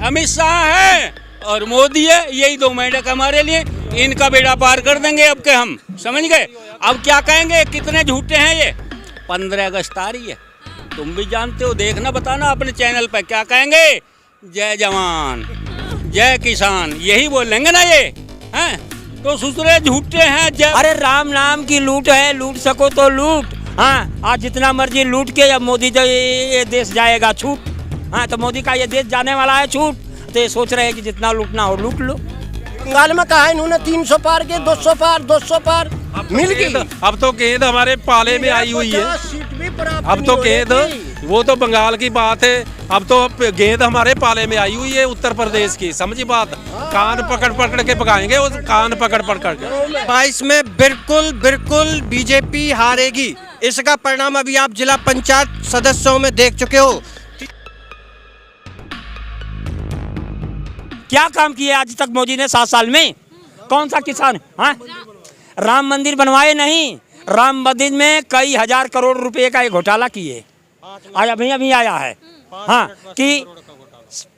अमित शाह है और मोदी है, यही 2 महीने का हमारे लिए, इनका बेड़ा पार कर देंगे अब के हम, समझ गए। अब क्या कहेंगे, कितने झूठे हैं ये। 15 अगस्त आ रही है, तुम भी जानते हो, देखना बताना अपने चैनल पर, क्या कहेंगे, जय जवान जय किसान, यही बोलेंगे ना ये हैं। तो सुसरे झूठे हैं। अरे राम नाम की लूट है, लूट सको तो लूट। हाँ, आज जितना मर्जी लूट के, अब मोदी जो ये देश जाएगा छूट। हाँ, तो मोदी का ये देश जाने वाला है छूट, तो ये सोच रहे हैं कि जितना लूटना हो लूट लो। बंगाल में कहा इन्होंने 300 पार के 200 पार 200 पार मिल गई। अब तो गेंद हमारे पाले में आई हुई है, अब तो गेंद, वो तो बंगाल की बात है, अब तो गेंद हमारे पाले में आई हुई है उत्तर प्रदेश की, समझी बात। कान पकड़ पकड़ के पकाएंगे, वो कान पकड़ पकड़ के। 22 में बिल्कुल बीजेपी हारेगी। इसका परिणाम अभी आप जिला पंचायत सदस्यों में देख चुके हो। क्या काम किया आज तक मोदी ने 7 साल में? कौन सा किसान? हाँ, राम मंदिर बनवाए नहीं, राम मंदिर में कई हजार करोड़ रुपए का एक घोटाला किए। आज अभी आया है हाँ, कि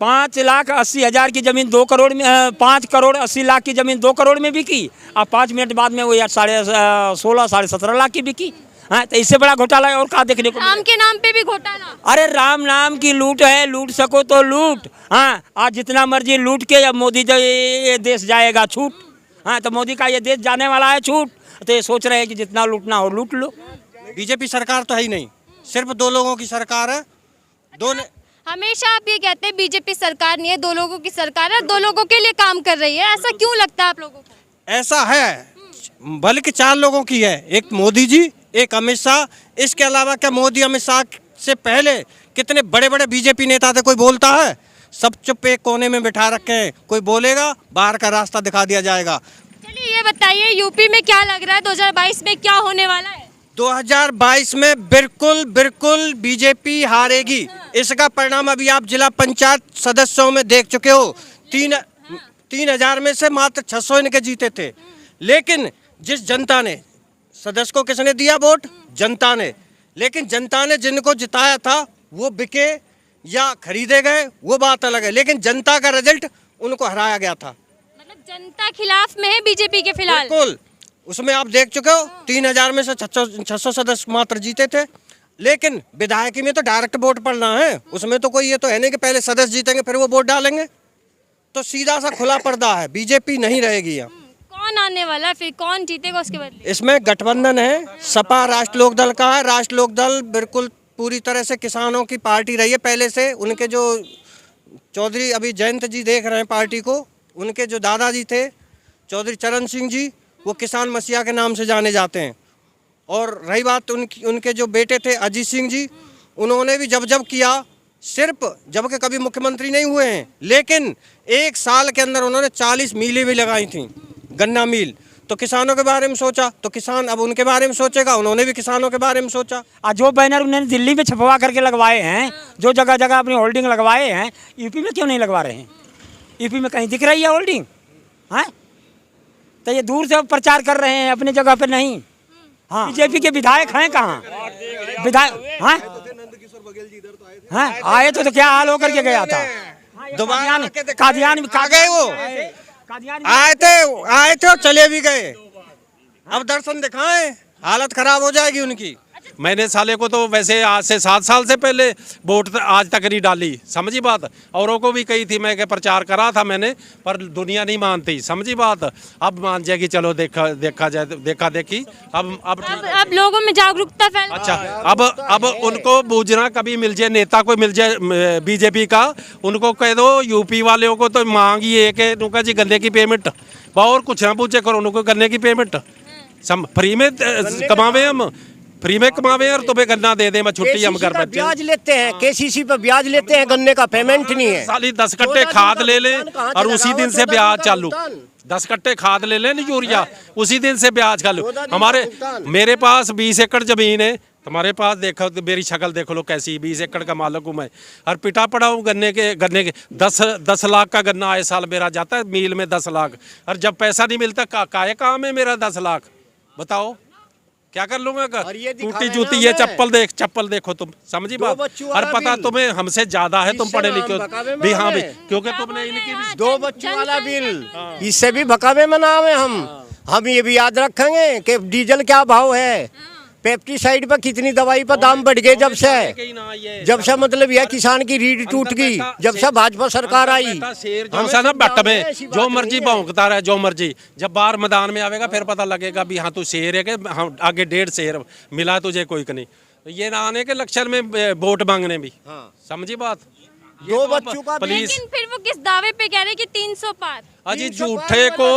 5,80,000 की जमीन 2 करोड़ में, 5 करोड़ 80 लाख की जमीन 2 करोड़ में बिकी, और 5 मिनट बाद में वो 16 साढ़े 17 लाख की बिकी। हाँ, तो इससे बड़ा घोटाला और कहाँ देखने को? राम के नाम पे भी घोटाला। अरे राम नाम की लूट है, लूट सको तो लूट। हाँ, आज जितना मर्जी लूट के, अब मोदी जो ये देश जाएगा छूट। हाँ, तो मोदी का ये देश जाने वाला है छूट, तो ये सोच रहे हैं कि जितना लूटना हो लूट लो। बीजेपी सरकार तो है ही नहीं, सिर्फ 2 लोगों की सरकार है। हमेशा आप ये कहते हैं बीजेपी सरकार नहीं है, 2 लोगों की सरकार है, 2 लोगों के लिए काम कर रही है, ऐसा क्यों लगता है आप लोगों को? ऐसा है, बल्कि 4 लोगों की है, एक मोदी जी, एक अमित शाह। इसके अलावा क्या मोदी अमित शाह से पहले कितने बड़े बड़े बीजेपी नेता थे, कोई बोलता है? सब चुप एक कोने में बिठा रखे हैं, कोई बोलेगा बाहर का रास्ता दिखा दिया जाएगा। चलिए ये बताइए, यूपी में क्या लग रहा है 2022 में क्या होने वाला है? 2022 में बिल्कुल बीजेपी हारेगी। इसका परिणाम अभी आप जिला पंचायत सदस्यों में देख चुके हो। 3,000 में से मात्र 600 इनके जीते थे, लेकिन जिस जनता ने, सदस्य को किसने दिया वोट? जनता ने। लेकिन जनता ने जिनको जिताया था वो बिके या खरीदे गए, वो बात अलग है, लेकिन जनता का रिजल्ट उनको हराया गया था। मतलब जनता खिलाफ में है बीजेपी के फिलहाल? बिल्कुल, उसमें आप देख चुके हो 3,000 में से 600 सदस्य मात्र जीते थे। लेकिन विधायकी में तो डायरेक्ट वोट पड़ना है, उसमें तो कोई ये तो है नहीं कि पहले सदस्य जीतेंगे फिर वो वोट डालेंगे। तो सीधा सा खुला पर्दा है, बीजेपी नहीं रहेगी यहाँ। कौन आने वाला है फिर, कौन जीतेगा उसके बदले? इसमें गठबंधन है, सपा राष्ट्र लोक दल का है। राष्ट्र लोक दल बिल्कुल पूरी तरह से किसानों की पार्टी रही है पहले से। उनके जो चौधरी अभी जयंत जी देख रहे हैं पार्टी को, उनके जो दादाजी थे चौधरी चरण सिंह जी, वो किसान मसीहा के नाम से जाने जाते हैं। और रही बात उनके जो बेटे थे अजीत सिंह जी, उन्होंने भी जब किया, सिर्फ जबकि कभी मुख्यमंत्री नहीं हुए हैं, लेकिन 1 साल के अंदर उन्होंने 40 मीलें भी लगाई थी, गन्ना मील। तो किसानों के बारे में सोचा, तो किसान अब उनके बारे में सोचेगा, उन्होंने भी किसानों के बारे में सोचा। आज जो बैनर उन्होंने दिल्ली में छपवा करके लगवाए हैं, जो जगह जगह अपनी होल्डिंग लगवाए हैं, यूपी में क्यों नहीं लगवा रहे हैं? यूपी में कहीं दिख रही है होल्डिंग? हाँ, तो ये दूर से प्रचार कर रहे हैं, अपनी जगह पे नहीं। हाँ, बीजेपी के विधायक हैं कहाँ? विधायक हाँ हाँ आए तो क्या हाल होकर के गया था? दोबारा कादियान में गए वो, आए थे और चले भी गए। अब दर्शन दिखाएं, हालत खराब हो जाएगी उनकी। मैंने साले को तो वैसे आज से 7 साल से पहले वोट आज तक नहीं डाली, समझी बात। औरों को भी कही थी मैं कि प्रचार करा था मैंने, पर दुनिया नहीं मानती, समझी बात। अब मान जाएगी, चलो देखा जाए, देखा देखी। अब लोगों में जागरूकता फैल। अच्छा, अब उनको बूझना कभी मिल जाए, नेता को मिल जाए बीजेपी का, उनको कह दो यूपी वालों को तो मांगी एक है, उनका जी गन्ने की पेमेंट, और कुछ ना पूछे करो, उनको गन्ने की पेमेंट फ्री में कमावे, हम फ्री में कमावे और तुम्हें गन्ना दे दे, मैं छुट्टी हम घर बैठे। ब्याज लेते हैं, केसीसी पे ब्याज लेते हैं, गन्ने का पेमेंट नहीं है। साली 10 कट्टे खाद ले ले और उसी दिन से ब्याज चालू। 10 कट्टे खाद ले लें यूरिया, उसी दिन से ब्याज चालू। मेरे पास 20 एकड़ जमीन है, तुम्हारे पास देखो तो मेरी शक्ल देख लो कैसी, 20 एकड़ का मालिक हूँ मैं, और पिटा पड़ा हूँ गन्ने के 10 लाख का गन्ना आए साल मेरा जाता है मील में 10 लाख, और जब पैसा नहीं मिलता काहे काम है मेरा 10 लाख, बताओ। क्या कर लूंगा और ये दिखावे टूटी ना जूती ये हमें। चप्पल देखो तुम, समझी दो बात। बच्चों और वाला पता बिल। तुम्हें हमसे ज्यादा है, तुम इससे पढ़े हम लिखे बकावे में भी, हाँ भी, आवे। क्योंकि क्या तुमने बोल रहे इनकी हैं? दो जन- बच्चों वाला जनसंख्या बिल, इससे भी भकावे में ना आवे हम ये भी याद रखेंगे कि डीजल क्या भाव है, पेप्टिसाइड पर कितनी दवाई पर दाम बढ़ गए जब से मतलब यह किसान की रीढ़ टूट गई जब से भाजपा सरकार आई। शेर जो सा ना बट में जो मर्जी भौंकता रहे, जो मर्जी, जब बाहर मैदान में आवेगा फिर पता लगेगा भी हाँ तू शेर है कि हाँ आगे 1.5 शेर मिला तुझे कोई नहीं। तो ये ना आने के लक्षण में वोट मांगने भी, समझी बात। ये दो तो बच्चों का पुलिस लेकिन फिर वो किस दावे पे कह रहे हैं कि 300 पार? अजी झूठे को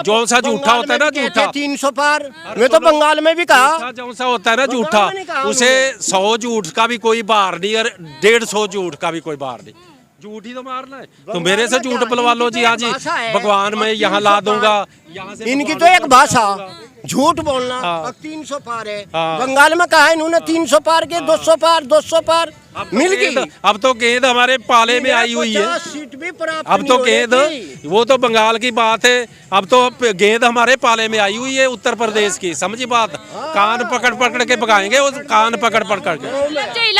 जो सा झूठा होता है ना, झूठा 300 पार, मैं तो बंगाल में भी कहा जो सा होता है ना बंगाल झूठा, में नहीं कहा उसे 100 झूठ का भी कोई बार नहीं और 150 झूठ का भी कोई बार नहीं। झूठ ही तो मारना है, तो मेरे से झूठ बुलवा लो जी। हाँ जी, भगवान मैं यहाँ ला दूंगा, यहाँ से इनकी तो एक भाषा झूठ बोलना। अब 300 पार है, बंगाल में कहा है इन्होंने 300 पार के 200 पार 200 पार मिल गई। अब तो गेंद हमारे पाले में आई हुई है, 50 सीट भी प्राप्त अब तो नहीं गेंद, होगी। वो तो बंगाल की बात है, अब तो गेंद हमारे पाले में आई हुई है उत्तर प्रदेश की, समझी बात। कान पकड़ पकड़ के भगाएंगे, वो कान पकड़ पकड़ के। जो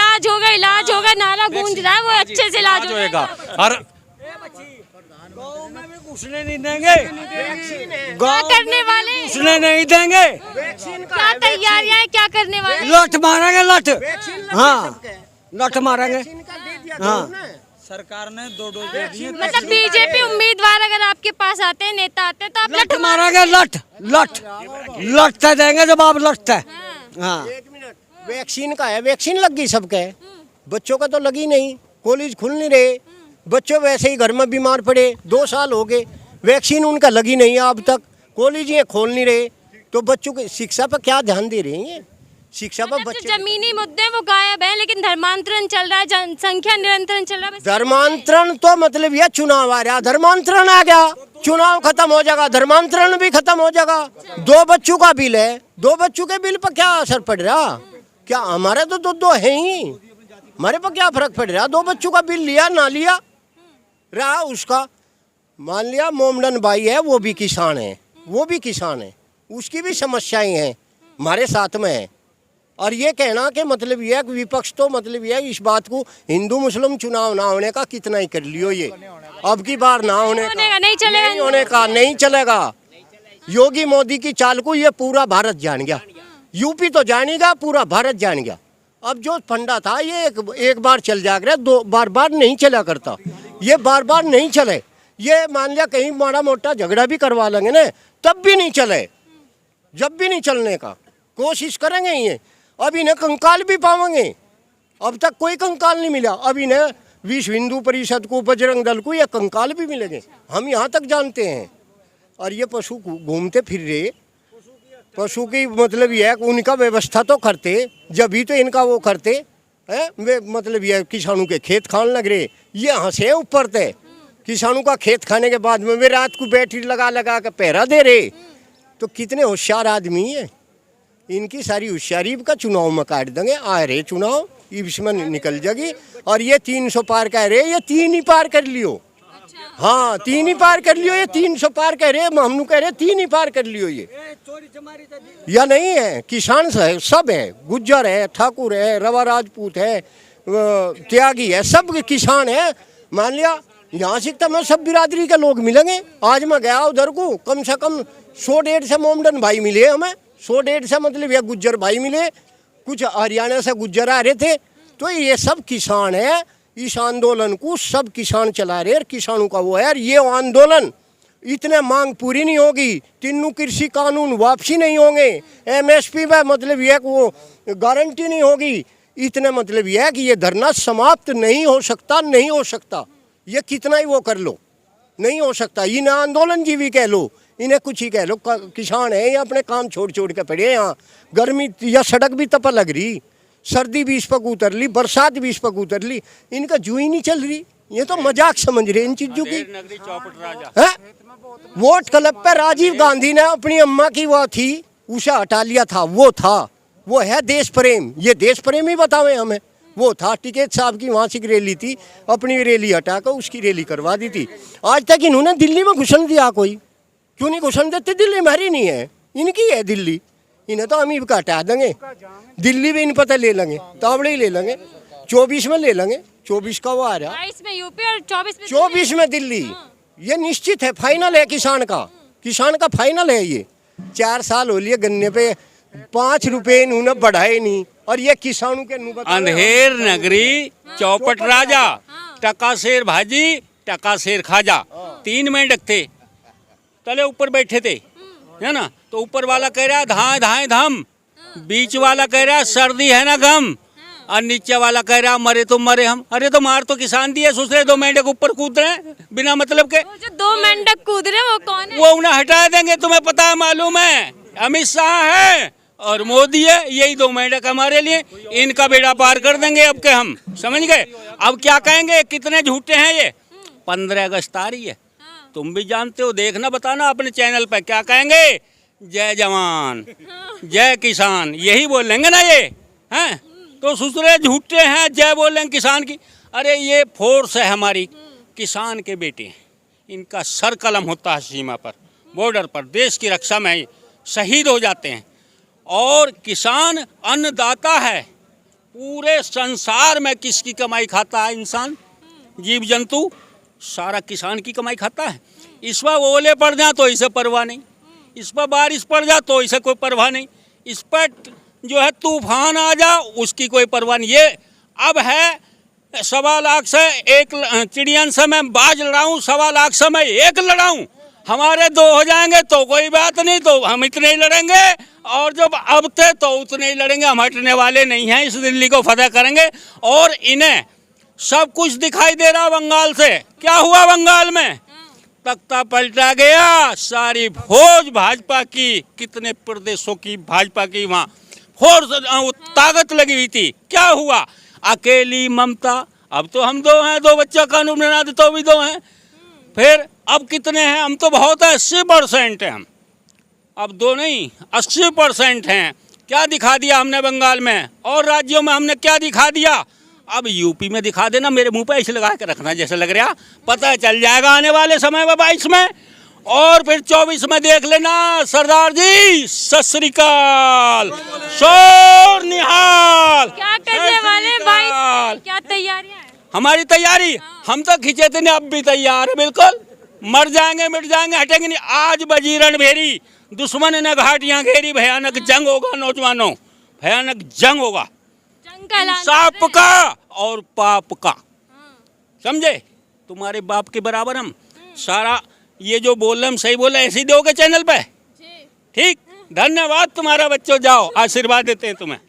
इलाज होगा नारा गूंज रहा है, वो अच्छे से इलाज होएगा। और घुसने नहीं देंगे, क्या करने वाले, घुसने नहीं देंगे, क्या तैयारियां हैं, क्या करने वाले? लठ मारेंगे, लठ, हाँ लठ मारेंगे। हाँ सरकार ने 2 डोज दे दिए। मतलब बीजेपी उम्मीदवार अगर आपके पास आते हैं, नेता आते हैं, तो आप लठ मारेंगे, लठ लठ लठ तो देंगे जवाब, लठ तो। हाँ एक मिनट, वैक्सीन का है, वैक्सीन लग गई सबके, बच्चों का तो लगी नहीं, कॉलेज खुल नहीं रहे, बच्चों वैसे ही घर में बीमार पड़े, 2 साल हो गए, वैक्सीन उनका लगी नहीं है अब तक, कॉलेज ये खोल नहीं रहे, तो बच्चों की शिक्षा पर क्या ध्यान दे रहे हैं? शिक्षा पर मतलब जो बच्चे, जमीनी मुद्दे हैं वो गायब हैं, लेकिन धर्मांतरण चल रहा है, जनसंख्या निरंतरण चल रहा है। धर्मांतरण तो मतलब यह चुनाव आ रहा, धर्मांतरण आ गया, चुनाव खत्म हो जाएगा, धर्मांतरण भी खत्म हो जाएगा। 2 बच्चों का बिल है, 2 बच्चों के बिल पर क्या असर पड़ रहा? क्या हमारे तो 2 है ही, हमारे पर क्या फर्क पड़ रहा? 2 बच्चों का बिल लिया ना लिया रहा उसका, मान लिया मोमडन भाई है, वो भी किसान है, वो भी किसान है, उसकी भी समस्याएं हैं हमारे साथ में है। और ये कहना कि मतलब यह कि विपक्ष तो मतलब यह इस बात को हिंदू मुस्लिम चुनाव ना होने का कितना ही कर लियो, ये अब की बार ना होने का, नहीं चलेगा, नहीं होने का, नहीं चलेगा। योगी मोदी की चाल को ये पूरा भारत जान गया, यूपी तो जानेगा, पूरा भारत जान गया। अब जो फंडा था ये एक बार चल जाएगा, 2 बार नहीं चला करता, ये बार नहीं चले। ये मान लिया कहीं माड़ा मोटा झगड़ा भी करवा लेंगे ना, तब भी नहीं चले, जब भी नहीं चलने का कोशिश करेंगे ये। अब इन्हें कंकाल भी पावेंगे, अब तक कोई कंकाल नहीं मिला, अब इन्हें विश्व हिंदू परिषद को, बजरंग दल को ये कंकाल भी मिलेंगे, हम यहाँ तक जानते हैं। और ये पशु घूमते फिर रहे, पशु की मतलब यह है कि उनका व्यवस्था तो करते, जब भी तो इनका वो करते हैं, वे मतलब यह किसानों के खेत खाने लग रहे, ये हंसे ऊपर थे, किसानों का खेत खाने के बाद में वे रात को बैटरी लगा लगा के पहरा दे रहे। तो कितने होशियार आदमी है, इनकी सारी होशियारी का चुनाव में काट देंगे। आ रहे चुनाव इसमें निकल जाएगी। और ये 300 पार कह रहे, ये 3 ही पार कर लियो, हाँ 3 ही पार कर लियो, ये 300 पार कह रहे, हम कह रहे 3 ही पार कर लियो। ये या नहीं है, किसान सब है, गुज्जर है, ठाकुर है, रवा राजपूत है, त्यागी है, सब किसान है। मान लिया यहाँ से तो मैं सब बिरादरी के लोग मिलेंगे। आज मैं गया उधर को, कम से कम 100-150 मोमडन भाई मिले हमें, 100-150 मतलब ये गुज्जर भाई मिले, कुछ हरियाणा से गुज्जर आ रहे थे। तो ये सब किसान है, इस आंदोलन को सब किसान चला रहे, किसानों का वो है। और ये आंदोलन इतने मांग पूरी नहीं होगी, 3 कृषि कानून वापसी नहीं होंगे, MSP में मतलब यह वो गारंटी नहीं होगी, इतने मतलब यह कि ये धरना समाप्त नहीं हो सकता, नहीं हो सकता। ये कितना ही वो कर लो, नहीं हो सकता। इन्हें आंदोलन जीवी कह लो, इन्हें कुछ ही कह लो, किसान है ये अपने काम छोड़ छोड़ के पड़े यहाँ। गर्मी या सड़क भी तप लग रही, सर्दी भी इस पर उतर ली, बरसात भी इस पर उतर ली, इनका जू ही नहीं चल रही। ये तो मजाक समझ रहे इन चीजों की। है वोट क्लब पे राजीव गांधी ने अपनी अम्मा की वो थी, उसे हटा लिया था, वो था, वो है देश प्रेम। ये देश प्रेम ही बतावे हमें, वो था। टिकैत साहब की वहाँ से रैली थी, अपनी रैली हटाकर उसकी रैली करवा दी थी। आज तक इन्होंने दिल्ली में घुसन दिया, कोई क्यों नहीं घुसन देते? दिल्ली हमारी नहीं है, इनकी है दिल्ली, इन्हें तो हम ही हटा देंगे, दिल्ली भी इन पता ले लेंगे, तावड़े ही ले लेंगे, 24 में ले लेंगे, 24 का वो आ रहा, 22 में यूपी और 24 में 24 में दिल्ली, ये निश्चित है, फाइनल है किसान का फाइनल है ये। 4 साल हो लिए गन्ने पे 5 रुपए इन्होंने बढ़ाए नहीं, और ये किसानों के अंधेर नगरी, चौपट राजा, टका शेर भाजी, टका शेर खाजा, 3 मेंढक थे, तले ऊपर बैठे थे, है ना। तो ऊपर वाला कह रहा है धाए धाए धाम, बीच वाला कह रहा है सर्दी है ना गम, और नीचे वाला कह रहा मरे तो मरे हम। अरे तो मार तो किसान दिए, दूसरे 2 मेंढक ऊपर कूद रहे हैं बिना मतलब के। वो जो 2 मेंढक कूद रहे हैं वो कौन है? वो उन्हें हटा देंगे, तुम्हें पता है, मालूम है, अमित शाह है और मोदी है, यही 2 मेंढक हमारे लिए, इनका बेड़ा पार कर देंगे अब के हम, समझ गए। अब क्या कहेंगे, कितने झूठे हैं ये। 15 अगस्त आ रही है, तुम भी जानते हो, देखना बताना अपने चैनल पे, क्या कहेंगे, जय जवान जय किसान, यही बोलेंगे ना ये, हैं। तो दूसरे झूठे हैं, जय बोलेंगे किसान की। अरे ये फोर्स है हमारी, किसान के बेटे, इनका सर कलम होता है सीमा पर, बॉर्डर पर, देश की रक्षा में शहीद हो जाते हैं। और किसान अन्नदाता है, पूरे संसार में किसकी कमाई खाता है इंसान, जीव जंतु, सारा किसान की कमाई खाता है। इस पर ओले पड़ जाए तो इसे परवाह नहीं, इस पर बारिश पड़ जाए तो इसे कोई परवाह नहीं, इस पर जो है तूफान आ जा उसकी कोई परवाह नहीं। ये अब है 1.25 लाख से 1 चिड़ियन से मैं बाज लड़ाऊँ, 1.25 लाख से मैं 1 लड़ाऊँ, हमारे 2 हो जाएंगे तो कोई बात नहीं, तो हम इतने ही लड़ेंगे, और जब अब थे तो उतने ही लड़ेंगे, हम हटने वाले नहीं हैं, इस दिल्ली को फतह करेंगे। और इन्हें सब कुछ दिखाई दे रहा बंगाल से, क्या हुआ बंगाल में, तख्ता पलटा गया, सारी फौज भाजपा की, कितने प्रदेशों की भाजपा की वहाँ फोर्स ताकत लगी हुई थी, क्या हुआ, अकेली ममता। अब तो हम 2 हैं, 2 बच्चा कानून बना दे तो भी 2 हैं, फिर अब कितने हैं, हम तो बहुत है, 80% हैं हम, अब 2 नहीं 80% हैं। क्या दिखा दिया हमने बंगाल में, और राज्यों में हमने क्या दिखा दिया, अब यूपी में दिखा देना, मेरे मुंह पे ऐसे लगा के रखना जैसे लग रहा, पता चल जाएगा आने वाले समय में 22 में, और फिर 24 में देख लेना। सरदार जी सत श्री अकाल, शोर निहाल। क्या करने वाले 22 क्या तैयारियां हैं? हमारी तैयारी, हम तो खींचे थे, अब भी तैयार है बिल्कुल, मर जाएंगे मिट जाएंगे, हटेंगे नहीं। आज बजी रणभेरी, दुश्मन ने घाटियां घेरी, भयानक जंग होगा नौजवानों, भयानक जंग होगा, इंसाफ का और पाप का, समझे। तुम्हारे बाप के बराबर हम, सारा ये जो बोल रहे हम सही बोले, ऐसे ही दोगे चैनल पे, ठीक। धन्यवाद तुम्हारा बच्चों, जाओ आशीर्वाद देते हैं तुम्हें।